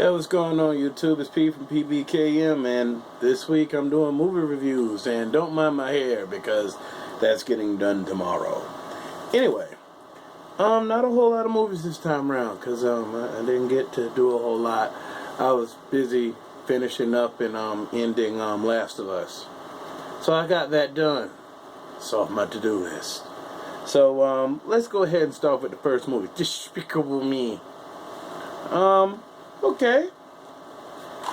Hey, what's going on YouTube? It's P from PBKM, and this week I'm doing movie reviews, and don't mind my hair because that's getting done tomorrow. Anyway, not a whole lot of movies this time around because I didn't get to do a whole lot. I was busy finishing up and ending Last of Us. So I got that done. It's off my to-do list. So let's go ahead and start with the first movie, Despicable Me. Okay.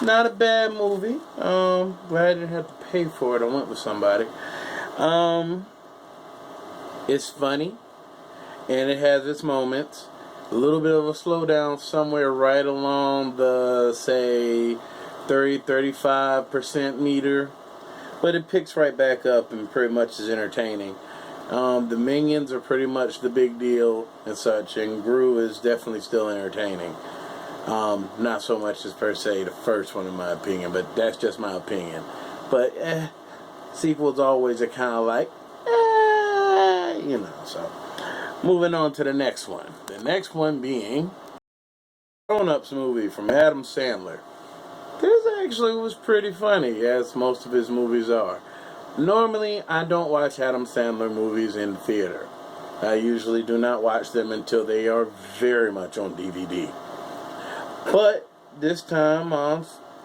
Not a bad movie. Glad I didn't have to pay for it. I went with somebody. It's funny, and it has its moments. A little bit of a slowdown somewhere right along the, say, 30-35% meter. But it picks right back up and pretty much is entertaining. The Minions are pretty much the big deal and such, and Gru is definitely still entertaining. Not so much as per se the first one in my opinion, but that's just my opinion. But sequels always are kind of like, so. Moving on to the next one. The next one being Grown Ups movie from Adam Sandler. This actually was pretty funny, as most of his movies are. Normally, I don't watch Adam Sandler movies in the theater. I usually do not watch them until they are very much on DVD. But this time,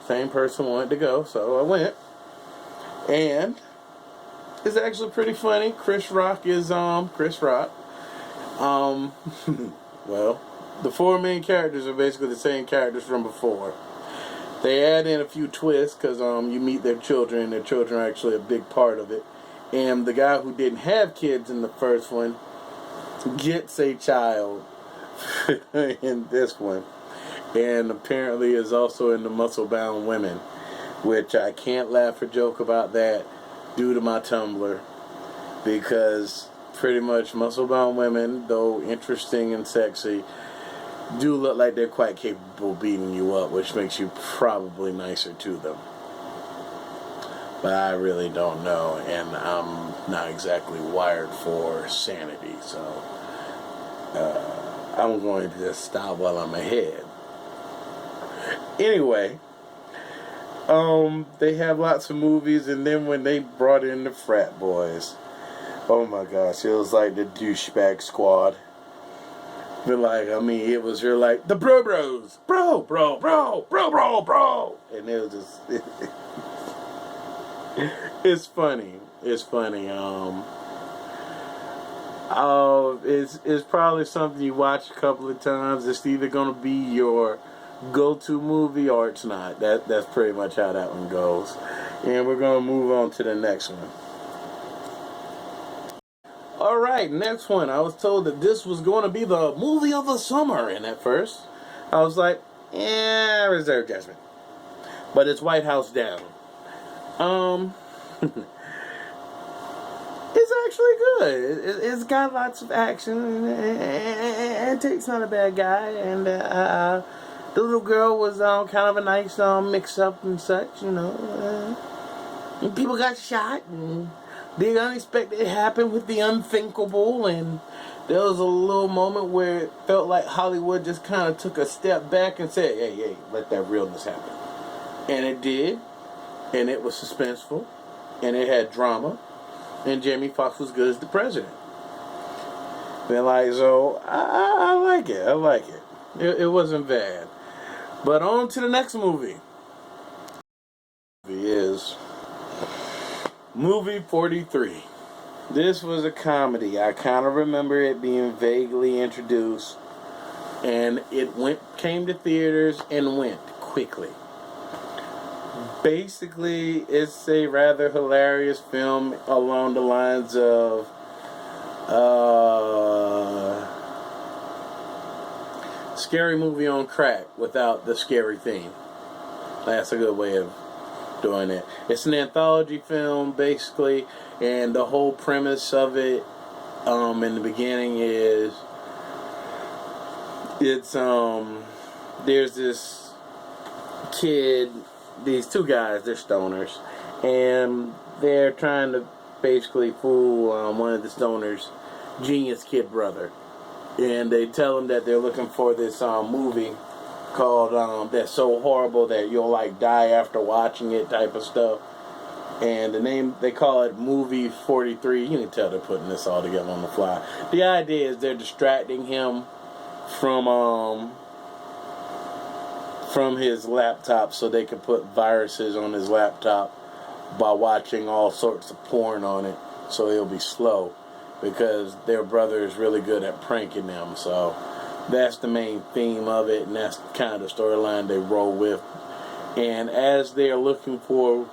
same person wanted to go, so I went. And it's actually pretty funny. Chris Rock is Chris Rock. Well, the four main characters are basically the same characters from before. They add in a few twists because you meet their children, and their children are actually a big part of it. And the guy who didn't have kids in the first one gets a child in this one. And apparently is also into muscle-bound women, which I can't laugh or joke about that due to my Tumblr, because pretty much muscle-bound women, though interesting and sexy, do look like they're quite capable of beating you up, which makes you probably nicer to them. But I really don't know, and I'm not exactly wired for sanity, so I'm going to just stop while I'm ahead. Anyway, they have lots of movies, and then when they brought in the frat boys, oh my gosh, it was like the douchebag squad. But it was really like the bros, bro, and it was just, it's funny. It's funny. It's probably something you watch a couple of times. It's either gonna be your go-to movie or it's not. That's pretty much how that one goes. And we're gonna move on to the next one. Alright, next one. I was told that this was going to be the movie of the summer, and at first I was like, reserve judgment. But it's White House Down. It's actually good. It's got lots of action, and Tate's not a bad guy, and the little girl was kind of a nice mix-up and such, and people got shot, and the unexpected happened with the unthinkable, and there was a little moment where it felt like Hollywood just kind of took a step back and said, hey, let that realness happen. And it did, and it was suspenseful, and it had drama, and Jamie Foxx was good as the president. So I like it. I like it. It wasn't bad. But on to the next movie. Is movie 43. This was a comedy. I kind of remember it being vaguely introduced, and it came to theaters and went quickly. Basically, it's a rather hilarious film along the lines of scary movie on crack without the scary theme. That's a good way of doing it. It's an anthology film basically, and the whole premise of it in the beginning is there's this kid, these two guys, they're stoners, and they're trying to basically fool one of the stoners' genius kid brother. And they tell him that they're looking for this movie called that's so horrible that you'll like die after watching it type of stuff. And the name, they call it Movie 43. You can tell they're putting this all together on the fly. The idea is they're distracting him from his laptop so they can put viruses on his laptop by watching all sorts of porn on it, so he'll be slow, because their brother is really good at pranking them. So that's the main theme of it, and that's kind of the storyline they roll with. And as they're looking for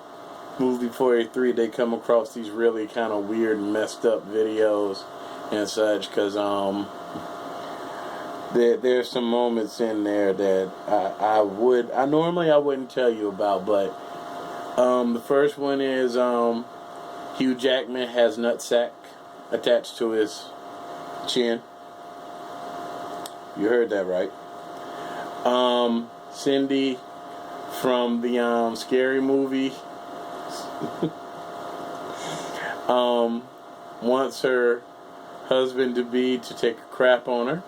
Movie 43, they come across these really kind of weird and messed up videos and such, because there's some moments in there that I wouldn't tell you about, but the first one is Hugh Jackman has nutsack attached to his chin. You heard that right. Cindy from the Scary Movie wants her husband-to-be to take a crap on her.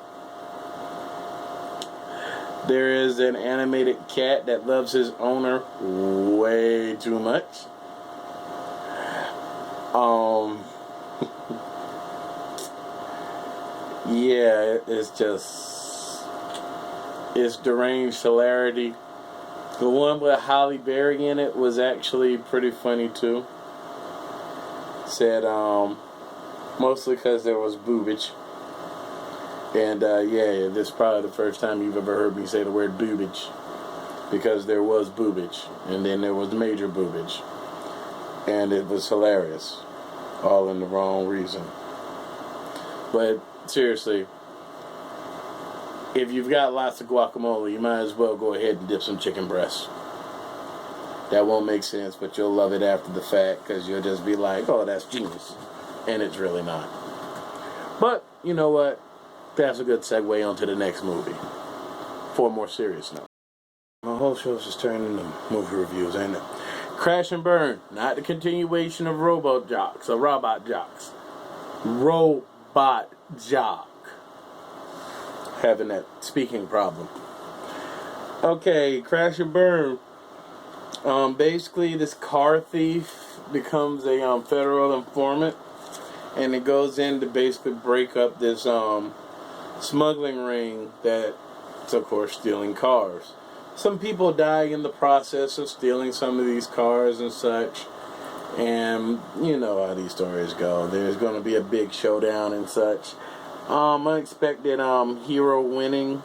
There is an animated cat that loves his owner way too much. Yeah, it's deranged hilarity. The one with Halle Berry in it was actually pretty funny too. Said, mostly because there was boobage. And yeah, this is probably the first time you've ever heard me say the word boobage, because there was boobage, and then there was major boobage, and it was hilarious, all in the wrong reason. But seriously, if you've got lots of guacamole, you might as well go ahead and dip some chicken breasts. That won't make sense, but you'll love it after the fact, because you'll just be like, oh, that's genius, and it's really not. But you know what? That's a good segue onto the next movie. For a more serious note. My whole show's just turning into movie reviews, ain't it? Crash and Burn. Not the continuation of Robot Jocks. Robot Jock. Having that speaking problem. Okay, Crash and Burn. Basically, this car thief becomes a federal informant. And it goes in to basically break up this smuggling ring that's, of course, stealing cars. Some people die in the process of stealing some of these cars and such, and you know how these stories go. There's going to be a big showdown and such. Unexpected hero winning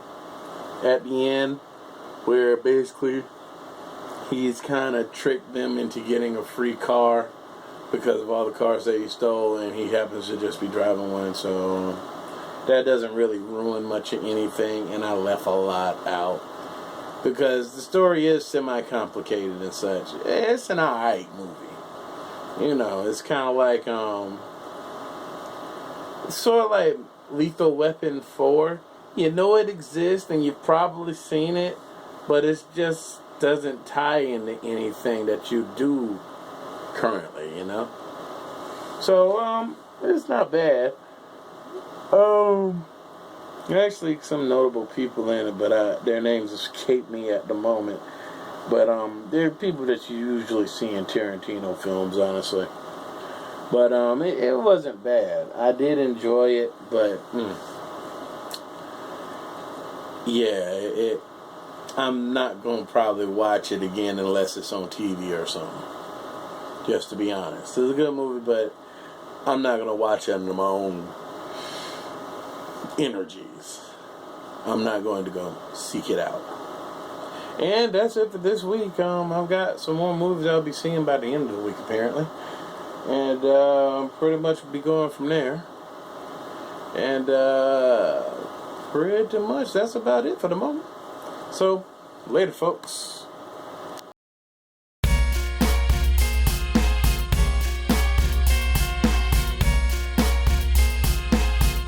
at the end, where basically he's kind of tricked them into getting a free car because of all the cars that he stole, and he happens to just be driving one, so that doesn't really ruin much of anything, and I left a lot out because the story is semi-complicated and such. It's an alright movie. You know, it's kind of like sort of like Lethal Weapon 4. You know it exists and you've probably seen it, but it just doesn't tie into anything that you do currently, you know. So it's not bad. Actually, some notable people in it, but their names escape me at the moment. But they're people that you usually see in Tarantino films, honestly. But it wasn't bad. I did enjoy it, but yeah, I'm not gonna probably watch it again unless it's on TV or something. Just to be honest, it's a good movie, but I'm not gonna watch it under my own energies. I'm not going to go seek it out. And that's it for this week. I've got some more movies I'll be seeing by the end of the week, apparently. And pretty much be going from there. And pretty much that's about it for the moment. So, later, folks.